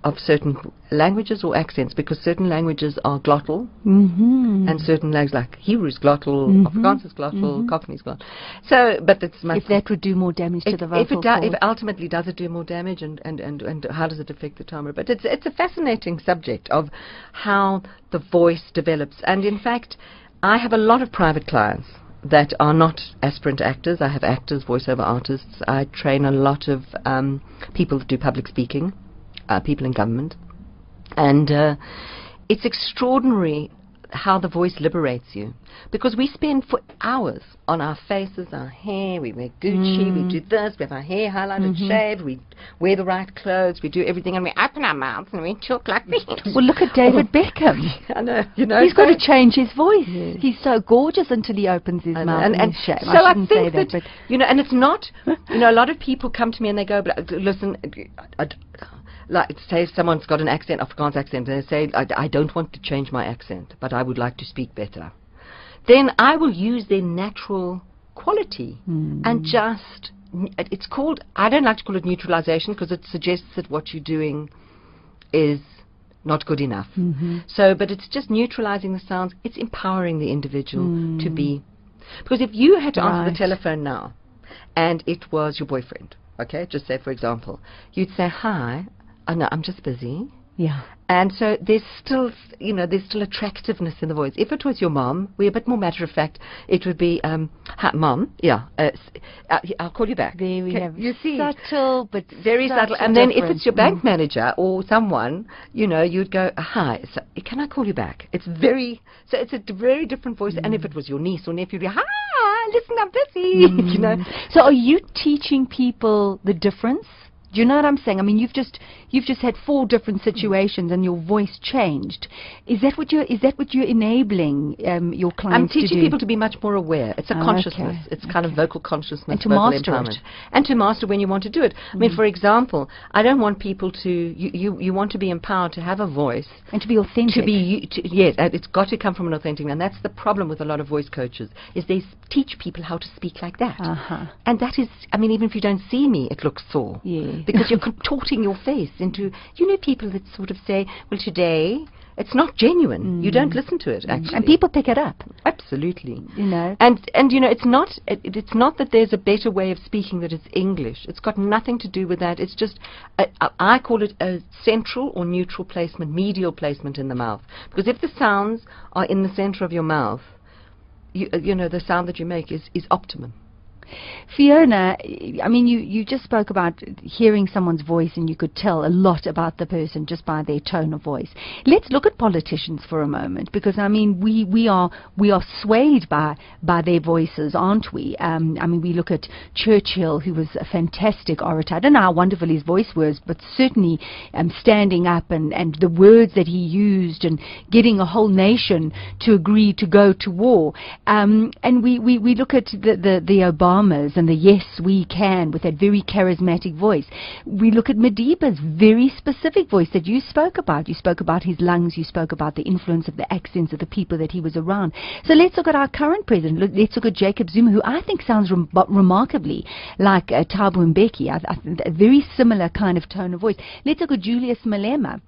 of certain languages or accents, because certain languages are glottal, and certain languages like Hebrew is glottal, Afrikaans is glottal, Cockney is glottal. So, but it's much. If that would do more damage to the vocal cords. If ultimately does it do more damage, and how does it affect the timbre? But it's a fascinating subject of how the voice develops. And in fact, I have a lot of private clients that are not aspirant actors. I have actors, voiceover artists. I train a lot of people that do public speaking. People in government, and it's extraordinary how the voice liberates you. Because we spend for hours on our faces, our hair, we wear Gucci, we do this, we have our hair highlighted, shaved, we wear the right clothes, we do everything, and we open our mouths and we talk like this. Well, look at David Beckham. I know, you know. He's got to change his voice. Yes. He's so gorgeous until he opens his mouth and his shame. So I think that, you know, and it's not, you know, a lot of people come to me and they go, but listen, like say someone's got an accent, Afrikaans accent, and they say, I don't want to change my accent, but I would like to speak better. Then I will use their natural quality and just, it's called, I don't like to call it neutralization because it suggests that what you're doing is not good enough. So, but it's just neutralizing the sounds. It's empowering the individual to be, because if you had to answer the telephone now and it was your boyfriend, okay, just say for example, you'd say, hi, no, I'm just busy. Yeah. And so there's still, you know, there's still attractiveness in the voice. If it was your mom, we're a bit more matter of fact. It would be, hi, mom, yeah, I'll call you back. There we have you see, subtle, but very subtle. And then if it's your bank manager or someone, you know, you'd go, hi, so, can I call you back? It's very, so it's a very different voice. And if it was your niece or nephew, you'd be, hi, listen, I'm busy, you know. So are you teaching people the difference? Do you know what I'm saying? I mean, you've just had 4 different situations and your voice changed. Is that what you're enabling your clients to do? I'm teaching people to be much more aware. It's a consciousness. Okay. It's kind of vocal consciousness, and to vocal master empowerment. it. And to master when you want to do it. I mean, for example, I don't want people to. You want to be empowered to have a voice and to be authentic. Yes, it's got to come from an authentic. And that's the problem with a lot of voice coaches is they teach people how to speak like that. And that is, I mean, even if you don't see me, it looks sore. Yeah. Because you're contorting your face into, you know, people that sort of say, well, today, it's not genuine. You don't listen to it, actually. And people pick it up. Absolutely. You know. And you know, it's not that there's a better way of speaking that it's English. It's got nothing to do with that. It's just, I call it a central or neutral placement, medial placement in the mouth. Because if the sounds are in the center of your mouth, you know, the sound that you make is optimum. Fiona, I mean, you just spoke about hearing someone's voice and you could tell a lot about the person just by their tone of voice. Let's look at politicians for a moment, because I mean, we are swayed by their voices, aren't we? I mean, we look at Churchill, who was a fantastic orator. I don't know how wonderful his voice was, but certainly standing up and the words that he used and getting a whole nation to agree to go to war. And we look at the Obama and the yes we can with that very charismatic voice. We look at Madiba's very specific voice that you spoke about. You spoke about his lungs, you spoke about the influence of the accents of the people that he was around. So let's look at our current president. Let's look at Jacob Zuma, who I think sounds remarkably like Thabo Mbeki, a very similar kind of tone of voice. Let's look at Julius Malema.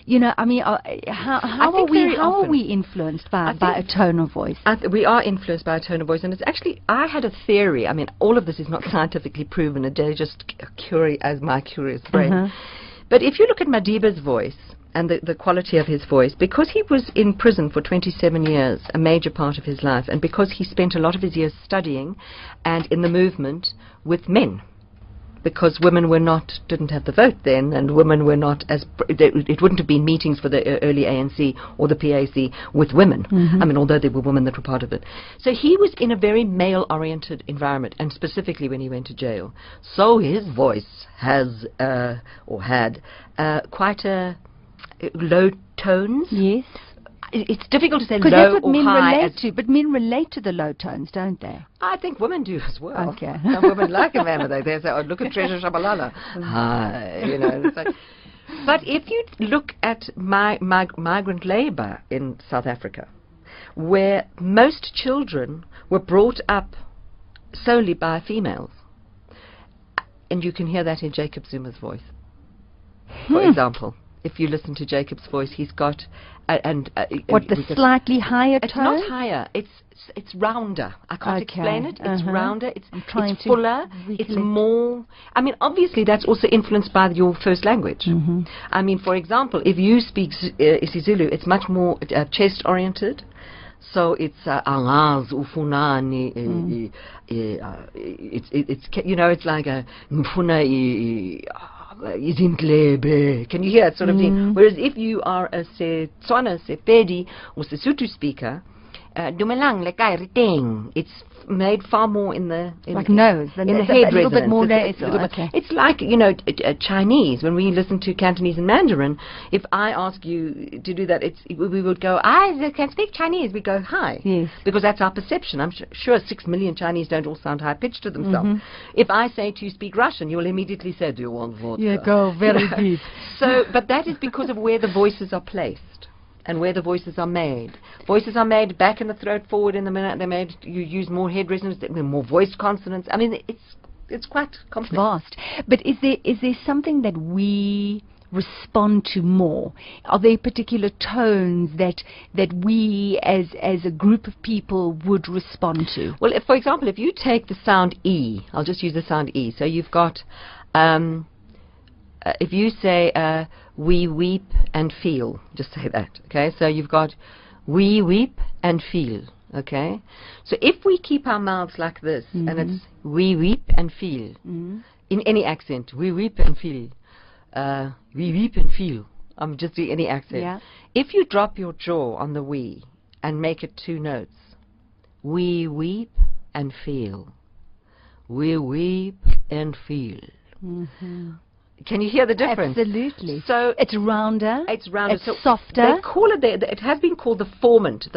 You know, I mean, how are we influenced by a tone of voice? We are influenced by a tone of voice, and it's actually, I had a theory. I mean, all of this is not scientifically proven. It's just as my curious brain. But if you look at Madiba's voice and the quality of his voice, because he was in prison for 27 years, a major part of his life, and because he spent a lot of his years studying and in the movement with men, because women didn't have the vote then, and women were not it wouldn't have been meetings for the early ANC or the PAC with women. I mean, although there were women that were part of it. So he was in a very male-oriented environment, and specifically when he went to jail. So his voice has, or had, quite a low tones. Yes. It's difficult to say low that's what or men high. Relate to, but men relate to the low tones, don't they? I think women do as well. Okay. Some women like a man with they say, oh, look at Treasure Shabalala. Hi, you know. It's like, but if you look at migrant labor in South Africa, where most children were brought up solely by females, and you can hear that in Jacob Zuma's voice, for example. If you listen to Jacob's voice, he's got the slightly higher tone? It's not higher. It's rounder. I can't explain it. It's rounder. It's fuller. It's more. I mean, obviously that's also influenced by your first language. I mean, for example, if you speak isiZulu, it's much more chest oriented. So it's angaz ufunani. It's you know, it's like a mfuna. Izimtlebe. Can you hear it sort of thing? Whereas if you are a Setswana, Sepedi, or Sesotho speaker, Dumelang le kae re teng. It's made far more in the nose, in the it's head a little bit resonance. more It's nasal. okay. It's like, you know, Chinese. When we listen to Cantonese and Mandarin, if I ask you to do that, we would go, I can speak Chinese. We go hi, Yes. because that's our perception. I'm sure 6 million Chinese don't all sound high pitched to themselves. If I say to you speak Russian, you'll immediately say, do you want vodka? Yeah, go very deep. So, but that is because of where the voices are placed and where the voices are made. Voices are made back in the throat, forward in the minute. They're made. You use more head resonance, more voiced consonants. I mean, it's quite complex. Vast. But is there something that we respond to more? Are there particular tones that we as a group of people would respond to? Well, for example, if you take the sound E, I'll just use the sound E. So you've got, if you say, we weep and feel, just say that, okay? So you've got, we weep and feel, okay? So if we keep our mouths like this, and it's, we weep and feel, in any accent, we weep and feel, we weep and feel, I'm just doing any accent. Yeah. If you drop your jaw on the we and make it 2 notes, we weep and feel, we weep and feel. Can you hear the difference? Absolutely. So it's rounder. It's rounder. It's so softer. They call it. It has been called the formant.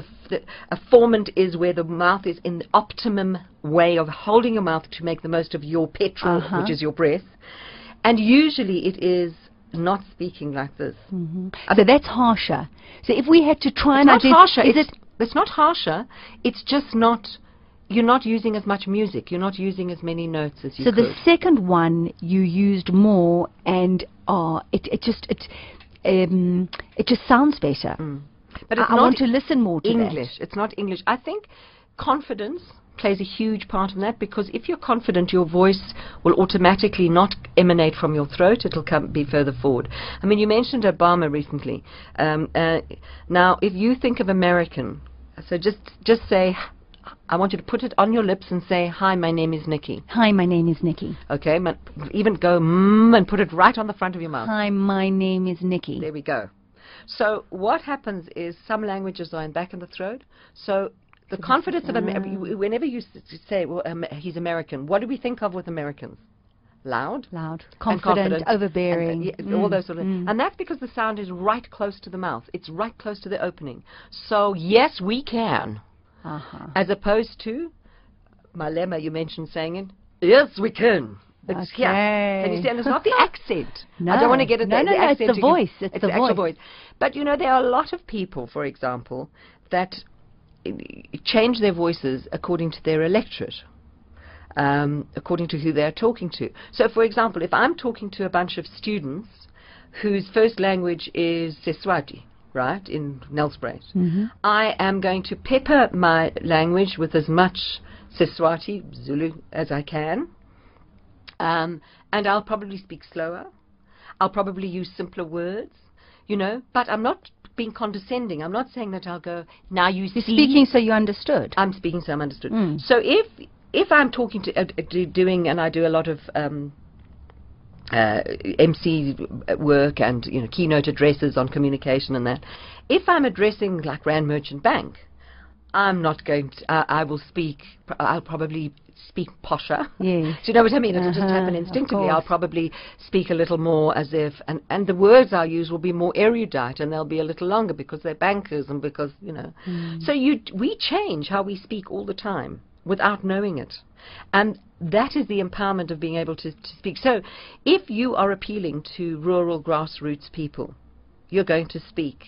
A formant is where the mouth is in the optimum way of holding your mouth to make the most of your petrol, which is your breath. And usually it is not speaking like this. So that's harsher. So if we had to try It's and not harsher. It's not harsher. It's just not. You're not using as much music. You're not using as many notes as you could. So the second one you used more, and it just sounds better. But it's I not want to listen more to English. It's not English. I think confidence plays a huge part in that, because if you're confident, your voice will automatically not emanate from your throat. It'll be further forward. I mean, you mentioned Obama recently. Now, if you think of American, so just say, I want you to put it on your lips and say, hi, my name is Niki. Hi, my name is Niki. Okay, even go and put it right on the front of your mouth. Hi, my name is Niki. There we go. So what happens is some languages are in back in the throat. So the confidence of whenever you say, well, he's American, what do we think of with Americans? Loud, confident, overbearing, all those sort of things. And that's because the sound is right close to the mouth. It's right close to the opening. So yes, we can. As opposed to Malema, you mentioned saying it. Yes, we can. It's here. And you see, and it's not the accent. No. I don't want to get it. No, accent. it's the voice. It's the actual voice. But you know, there are a lot of people, for example, that change their voices according to their electorate, according to who they're talking to. So, for example, if I'm talking to a bunch of students whose first language is Seswati, right, in Nelspruit, I am going to pepper my language with as much Seswati, Zulu, as I can, and I'll probably speak slower. I'll probably use simpler words, you know, but I'm not being condescending. I'm not saying that I'll go, now you see. You're speaking so you understood. I'm speaking so I'm understood. So if I'm talking to, doing, and I do a lot of MC work and, you know, keynote addresses on communication and that. If I'm addressing like Rand Merchant Bank, I'm not going to, I'll probably speak posher. Yes. Do you know what I mean? It'll just happen instinctively. I'll probably speak a little more as if, and the words I'll use will be more erudite, and they'll be a little longer because they're bankers and because, you know. So we change how we speak all the time without knowing it. And that is the empowerment of being able to speak. So if you are appealing to rural grassroots people, you're going to speak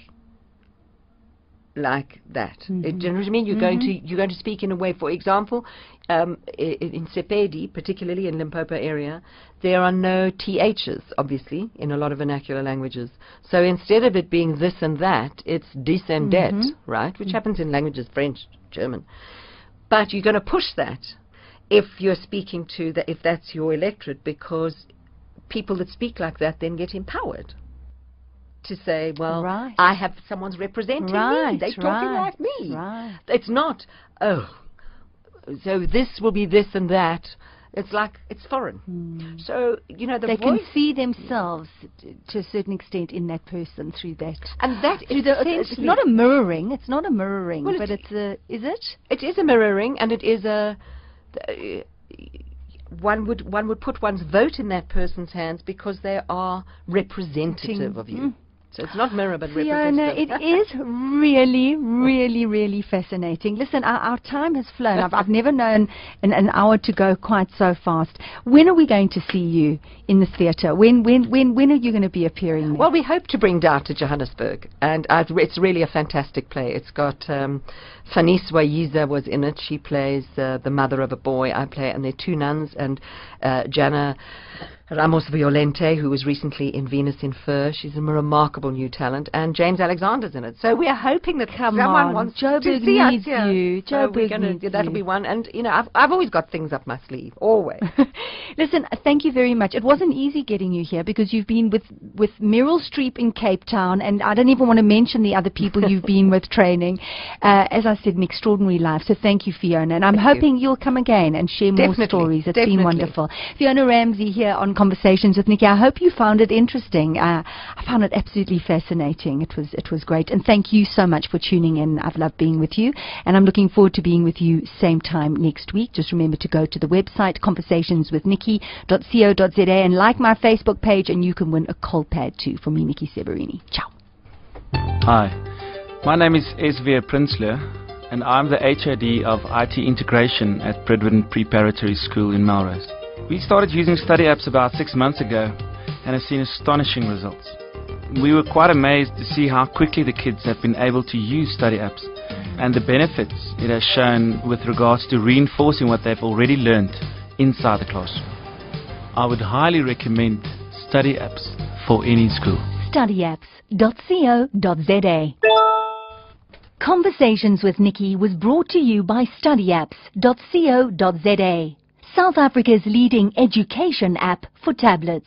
like that. Do you know what I mean? You're going to speak in a way. For example, in Sepedi, particularly in Limpopo area, there are no THs, obviously, in a lot of vernacular languages. So instead of it being this and that, it's dis and det, right? Which happens in languages, French, German. But you're going to push that if you're speaking to if that's your electorate, because people that speak like that then get empowered to say, well, I have someone's representing me. They're talking like me. It's not, oh, so this will be this and that, It's like it's foreign. So, you know, They voice... can see themselves to a certain extent in that person through that. And that is It's not a mirroring. It's not a mirroring, Well, but it's a... Is it? It is a mirroring, and it is a... one would put one's vote in that person's hands because they are representative of you. So it's not mirror, but Fiona, representative. it is really, really, really fascinating. Listen, our time has flown. I've never known an hour to go quite so fast. When are we going to see you in the theatre? When are you going to be appearing there? Well, we hope to bring Doubt to Johannesburg, and it's really a fantastic play. It's got Fanise Wayiza was in it. She plays the mother of a boy. I play, and there are two nuns, and Jana Ramos Violente, who was recently in Venus in Fur. She's a remarkable new talent, and James Alexander's in it. So we are hoping that someone wants to see us here. That'll be one. And you know, I've always got things up my sleeve, always. Listen, thank you very much. It wasn't easy getting you here because you've been with Meryl Streep in Cape Town, and I don't even want to mention the other people you've been with training. As I said, an extraordinary life. So thank you, Fiona, and I'm hoping you'll come again and share more stories. It's been wonderful. Fiona Ramsay here on Conversations with Niki. I hope you found it interesting. I found it absolutely fascinating. It was great, and thank you so much for tuning in. I've loved being with you, and I'm looking forward to being with you same time next week. Just remember to go to the website conversationswithniki.co.za and like my Facebook page, and you can win a cold pad too from me, Niki Seberini. Ciao. Hi, my name is Esvia Prinsloo, and I'm the HOD of IT Integration at Bridwin Preparatory School in Melrose. We started using study apps about 6 months ago and have seen astonishing results. We were quite amazed to see how quickly the kids have been able to use study apps and the benefits it has shown with regards to reinforcing what they've already learned inside the classroom. I would highly recommend study apps for any school. Studyapps.co.za. Conversations with Niki was brought to you by Studyapps.co.za, South Africa's leading education app for tablets.